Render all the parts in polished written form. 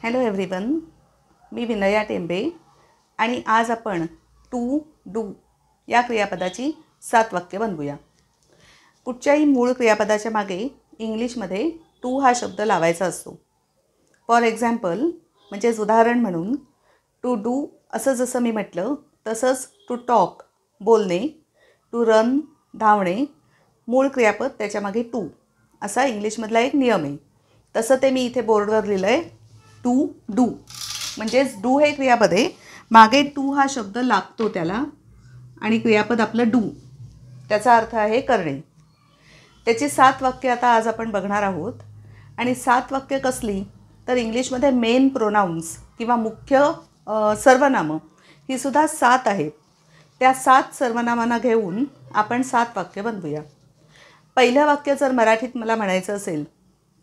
Hello everyone, मी विनया टेंबे आणि आज आपण टू डू या क्रियापदाची 7 वाक्य बनवूया. कुठच्याही मूळ क्रियापदाच्या मागे इंग्लिशमध्ये टू हा शब्द लावायचा असतो. फॉर एक्झाम्पल म्हणजेच उदाहरण म्हणून टू डू असं जसं मी म्हटलं तसंच टू टॉक बोलणे, टू रन धावणे, मूळ क्रियापद त्याच्यामागे टू असा इंग्लिशमधला एक नियम आहे. तसं ते मी इथे बोर्डवर लिहिलं आहे टू डू. म्हणजेच डू हे क्रियापद आहे, मागे टू हा शब्द लागतो त्याला आणि क्रियापद आपलं डू, त्याचा अर्थ आहे करणे. त्याची 7 वाक्य आता आज आपण बघणार आहोत. आणि 7 वाक्य कसली तर इंग्लिशमध्ये मेन प्रोनाउन्स किंवा मुख्य सर्वनामं ही सुद्धा 7 आहेत. त्या 7 सर्वनामांना घेऊन आपण 7 वाक्य बनवूया. पहिलं वाक्य जर मराठीत मला म्हणायचं असेल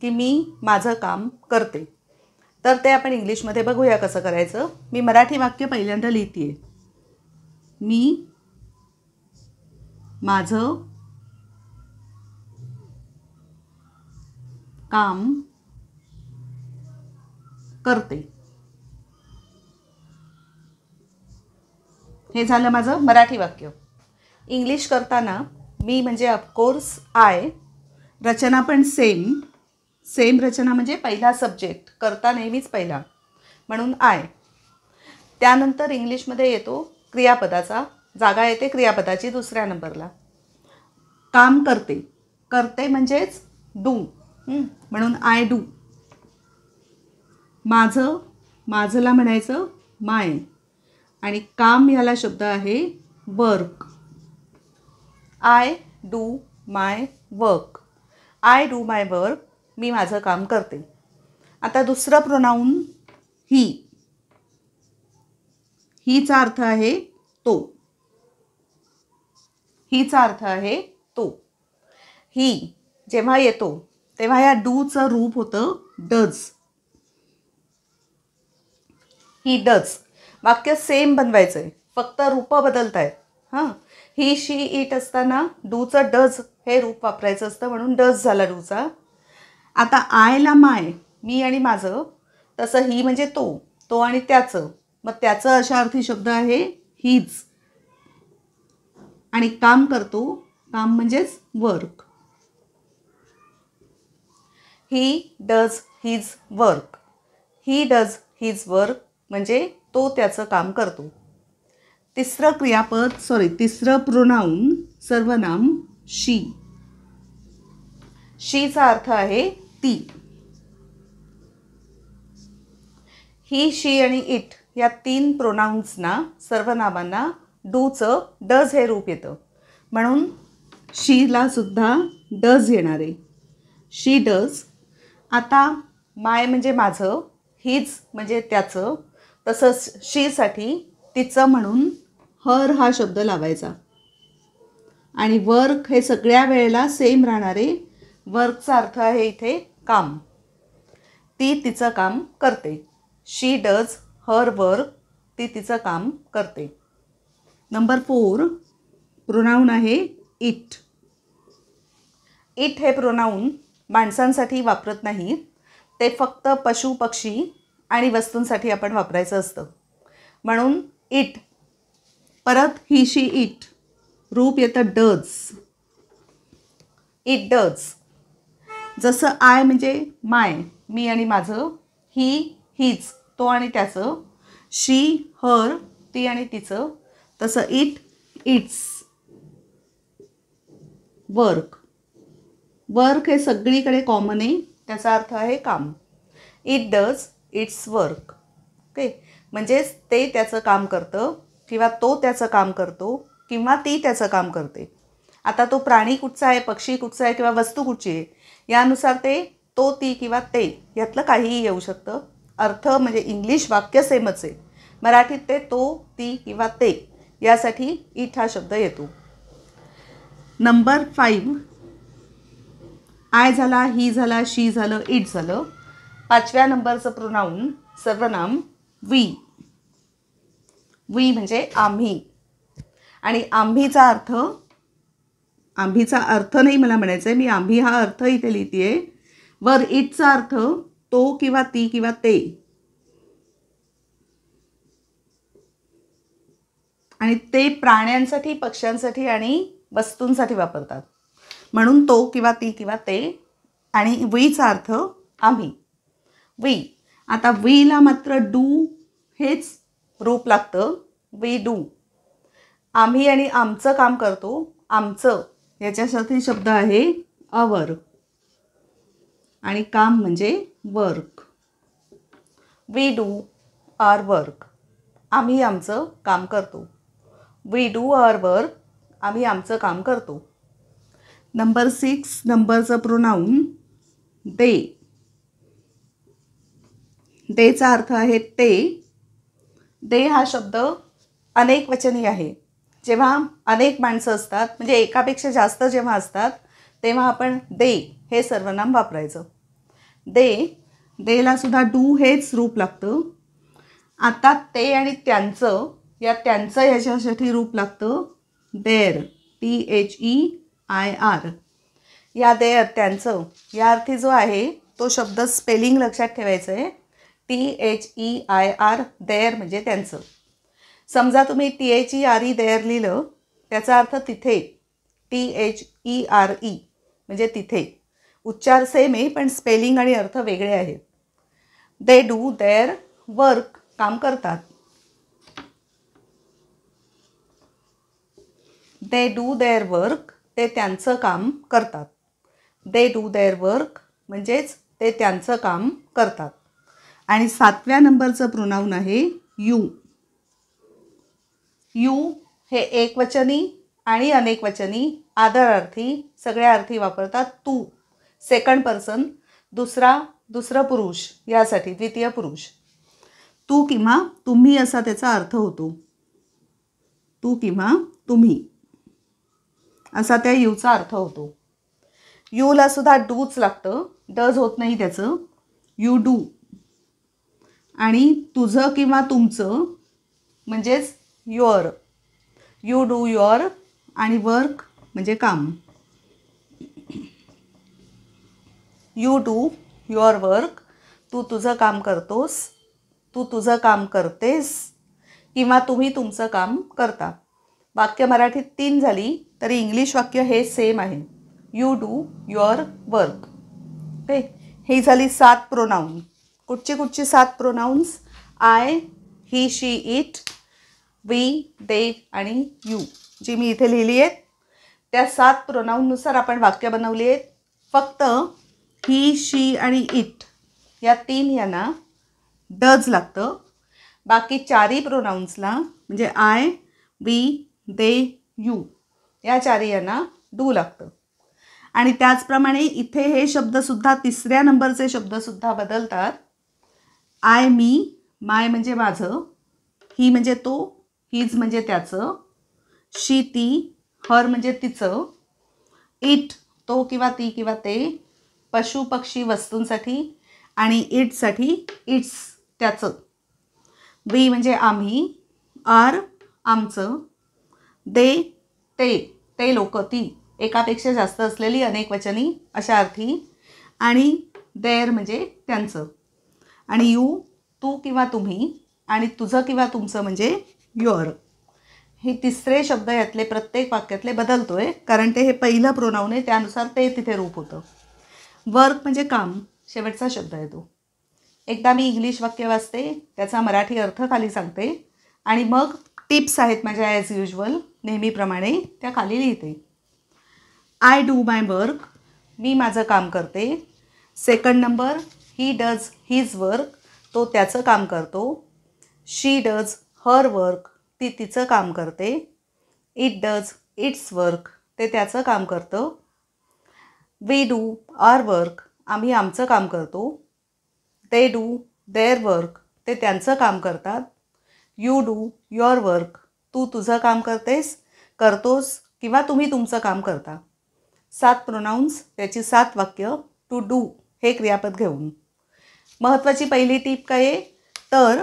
की मी माझं काम करते, तर ते आपण इंग्लिशमध्ये बघूया कसं करायचं. मी मराठी वाक्य पहिल्यांदा लिहिते आहे. मी माझं काम करते. हे झालं माझं मराठी वाक्य. इंग्लिश करताना मी म्हणजे ऑफकोर्स आय, रचना पण सेम रचना म्हणजे पहिला सब्जेक्ट, करता नेहमीच पहिला म्हणून आय. त्यानंतर इंग्लिशमध्ये येतो क्रियापदाचा, जागा येते क्रियापदाची दुसऱ्या नंबरला. काम करते, करते म्हणजेच डू म्हणून आय डू. माझंला म्हणायचं माय आणि काम याला शब्द आहे work. I do my work. I do my work. मी माझं काम करते. आता दुसरं प्रोनाऊन ही. हीचा अर्थ आहे तो. हीचा अर्थ आहे तो. ही जेव्हा येतो तेव्हा या डूचं रूप होतं डज. He does. वाक्य सेम बनवायचं आहे, फक्त रूपं बदलत आहेत. ही शी इट असताना डूचं डज हे रूप वापरायचं असतं म्हणून डज झाला डूचा. आता आयला माय, मी आणि माझं, तसं ही म्हणजे तो आणि त्याचं, मग त्याचं अशा अर्थी शब्द आहे हीज. आणि काम करतो, काम म्हणजेच work. He does his work. He does his work म्हणजे तो त्याचं काम करतो. तिसरं प्रोनाऊन सर्वनाम शी. शीचा अर्थ आहे ती. ही शी आणि इट या 3 प्रोनाउन्सना सर्वनामांना डूचं डज हे रूप येतं म्हणून शीला सुद्धा डज येणार आहे. शी डज. आता माय म्हणजे माझं, हिज म्हणजे त्याचं, तसंच शीसाठी तिचं म्हणून हर हा शब्द लावायचा. आणि वर्क हे सगळ्या वेळेला सेम राहणारे. वर्कचा अर्थ आहे इथे काम. ती तिचं काम करते. शी डज हर वर्क. ती तिचं काम करते. नंबर 4 प्रोनाऊन आहे इट. इट हे प्रोनाऊन माणसांसाठी वापरत नाहीत, ते फक्त पशु पक्षी आणि वस्तूंसाठी आपण वापरायचं असतं म्हणून इट. परत ही शी इट रूप येतं डज. It does. जसं आय म्हणजे माय, मी आणि माझं, ही हीच, तो आणि त्याचं, शी हर, ती आणि तिचं, तसं इट इट्स. वर्क. वर्क हे सगळीकडे कॉमन आहे, त्याचा अर्थ आहे काम. It does its work. Okay. म्हणजेच ते त्याचं काम करतं किंवा तो त्याचं काम करतो किंवा ती त्याचं काम करते. आता तो प्राणी कुठचा आहे, पक्षी कुठचा आहे किंवा वस्तू कुठची आहे यानुसार ते तो, ती किंवा ते यातलं काहीही येऊ शकतं. अर्थ म्हणजे इंग्लिश वाक्य सेमच आहे. मराठीत ते तो, ती किंवा ते यासाठी इट हा शब्द येतो. नंबर 5 आय झाला, ही झाला, शी झालं, इट झालं. 5व्या नंबरचं प्रोनाऊन सर्वनाम वी. वी म्हणजे आम्ही. आणि आम्हीचा अर्थ नाही मला म्हणायचं आहे, मी आम्ही हा अर्थ इथे लिहिते आहे. वर इटचा अर्थ तो किंवा ती किंवा ते. आणि ते प्राण्यांसाठी, पक्ष्यांसाठी आणि वस्तूंसाठी वापरतात. म्हणून तो किंवा ती किंवा ते. आणि वीचा अर्थ आम्ही. वी. आता वीला मात्र डू हेच रूप लागतं. We do. आम्ही आणि आमचं काम करतो. आमचं याच्यासाठी शब्द आहे अवर. आणि काम म्हणजे work. We do our work. आम्ही आमचं काम करतो. We do our work. आम्ही आमचं काम करतो. नंबर 6 नंबरचं प्रोनाऊन दे. देचा अर्थ आहे ते. दे हा शब्द अनेक वचनी आहे. जेव्हा अनेक माणसं असतात, म्हणजे एकापेक्षा जास्त जेव्हा असतात, तेव्हा आपण दे हे सर्वनाम वापरायचं. देला सुद्धा डू हेच रूप लागतं. आता ते आणि त्यांचं, या त्यांचं याच्यासाठी रूप लागतं देअर. THEIR. या देअर त्यांचं या अर्थी जो आहे तो शब्द स्पेलिंग लक्षात ठेवायचं आहे. THEIR देअर म्हणजे त्यांचं. समजा तुम्ही THERE देअर लिहिलं, त्याचा अर्थ तिथे. THERE म्हणजे तिथे. उच्चार सेम आहे पण स्पेलिंग आणि अर्थ वेगळे आहेत. दे डू देअर वर्क. काम करतात. दे डू देअर वर्क. ते त्यांचं काम करतात. दे डू देअर वर्क म्हणजेच ते त्यांचं काम करतात. आणि 7व्या नंबरचं प्रोनाऊन आहे यू. यू हे एकवचनी आणि अनेकवचनी, आदरार्थी, सगळ्या अर्थी वापरतात. तू सेकंड पर्सन, दुसरं पुरुष, यासाठी द्वितीय पुरुष. तू किंवा तुम्ही असा त्याचा अर्थ होतो. तू किंवा तुम्ही असा त्या यूचा अर्थ होतो. यूला सुद्धा डूच लागतं. डज होत नाही त्याचं. You do. आणि तुझं किंवा तुमचं म्हणजेच युअर. You do your. आणि वर्क म्हणजे काम. You do your work. तू तुझं काम करतोस. तू तुझं काम करतेस. किंवा तुम्ही तुमचं काम करता. वाक्य मराठीत 3 झाली तरी इंग्लिश वाक्य हे सेम आहे. You do your work. Okay. ही झाली 7 प्रोनाऊन. कुठची 7 pronouns? I, he, she, it, we, they आणि यू जी मी इथे लिहिली आहेत. त्या 7 प्रोनाऊननुसार आपण वाक्य बनवली आहेत. फक्त ही, शी आणि इट या 3 यांना डज लागतं. बाकी 4ही प्रोनाऊन्सला म्हणजे आय, वी, दे, यू या 4ही यांना डू लागतं. आणि त्याचप्रमाणे इथे हे शब्दसुद्धा 3ऱ्या नंबरचे शब्दसुद्धा बदलतात. आय मी, माय म्हणजे माझं, ही म्हणजे तो, हीज म्हणजे त्याचं, शी ती, हर म्हणजे तिचं, इट तो किंवा ती किंवा ते, पशु पक्षी वस्तूंसाठी आणि इटसाठी इट्स त्याचं, वी म्हणजे आम्ही, आर आमचं, दे ते लोक, ती एकापेक्षा जास्त असलेली अनेकवचनी अशा अर्थी, आणि देअर म्हणजे त्यांचं, आणि यू तू किंवा तुम्ही, आणि तुझं किंवा तुमचं म्हणजे युअर. हे 3रे शब्द यातले प्रत्येक वाक्यातले बदलतोय कारण ते हे पहिलं प्रोनाऊन आहे, त्यानुसार ते तिथे रूप होतं. वर्क म्हणजे काम, शेवटचा शब्द आहे तो. एकदा मी इंग्लिश वाक्य वाचते, त्याचा मराठी अर्थ खाली सांगते आणि मग टिप्स आहेत माझ्या ॲज युजल नेहमीप्रमाणे त्या खाली लिहिते. I do my work. मी माझं काम करते. Second number, he does his work. तो त्याचं काम करतो. She does her work. ती तिचं काम करते. It does its work. ते त्याचं काम करतं. We do our work. आम्ही आमचं काम करतो. They do their work. ते त्यांचं काम करतात. You do your work. तू तुझं काम करतोस किंवा तुम्ही तुमचं काम करता. 7 प्रोनाऊन्स, त्याची 7 वाक्य, टू डू हे क्रियापद घेऊन. महत्त्वाची पहिली टीप काय आहे तर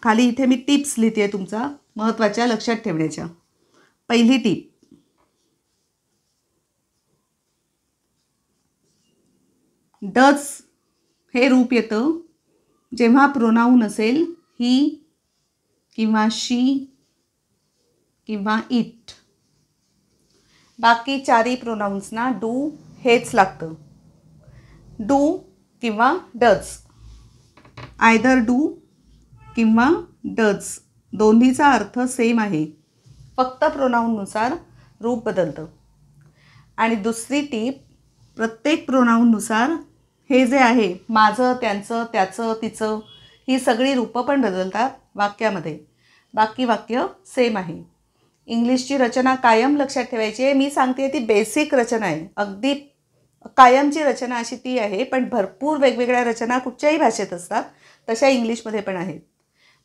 खाली इथे मी टिप्स लिहिते आहे तुमचा महत्त्वाच्या लक्षात ठेवण्याच्या. पहिली टीप, डज हे रूप येतं जेव्हा प्रोनाऊन असेल ही किंवा शी किंवा इट. बाकी चारही प्रोनाउन्सना डू हेच लागतं. डू किंवा डज, आयदर डू किंवा डज दोन्हीचा अर्थ सेम आहे, फक्त प्रोनाऊननुसार रूप बदलतं. आणि दुसरी टीप, प्रत्येक प्रोनाऊननुसार हे जे आहे माझं, त्यांचं, त्याचं, तिचं, ही सगळी रूपं पण बदलतात वाक्यामध्ये. बाकी वाक्य सेम आहे. इंग्लिशची रचना कायम लक्षात ठेवायची आहे. मी सांगते ती बेसिक रचना आहे, अगदी कायमची रचना अशी ती आहे. पण भरपूर वेगवेगळ्या रचना कुठच्याही भाषेत असतात, तशा इंग्लिशमध्ये पण आहेत.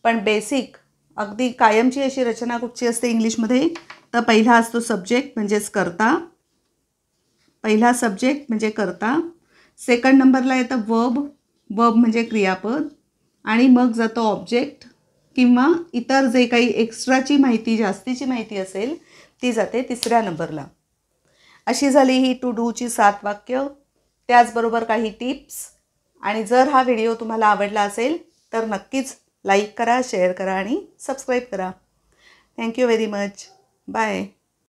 पण बेसिक अगदी कायमची अशी रचना कुठची असते इंग्लिशमध्ये, तर पहिला असतो सब्जेक्ट म्हणजेच कर्ता. पहिला सब्जेक्ट म्हणजे कर्ता. सेकंड नंबरला येतं वर्ब, वर्ब म्हणजे क्रियापद. आणि मग जातो ऑब्जेक्ट किंवा इतर जे काही एक्स्ट्राची माहिती, जास्तीची माहिती असेल ती जाते तिसऱ्या नंबरला. अशी झाली ही टू डूची 7 वाक्य, त्याचबरोबर काही टिप्स. आणि जर हा व्हिडिओ तुम्हाला आवडला असेल तर नक्कीच लाईक करा, शेअर करा आणि सबस्क्राईब करा. Thank you very much. बाय.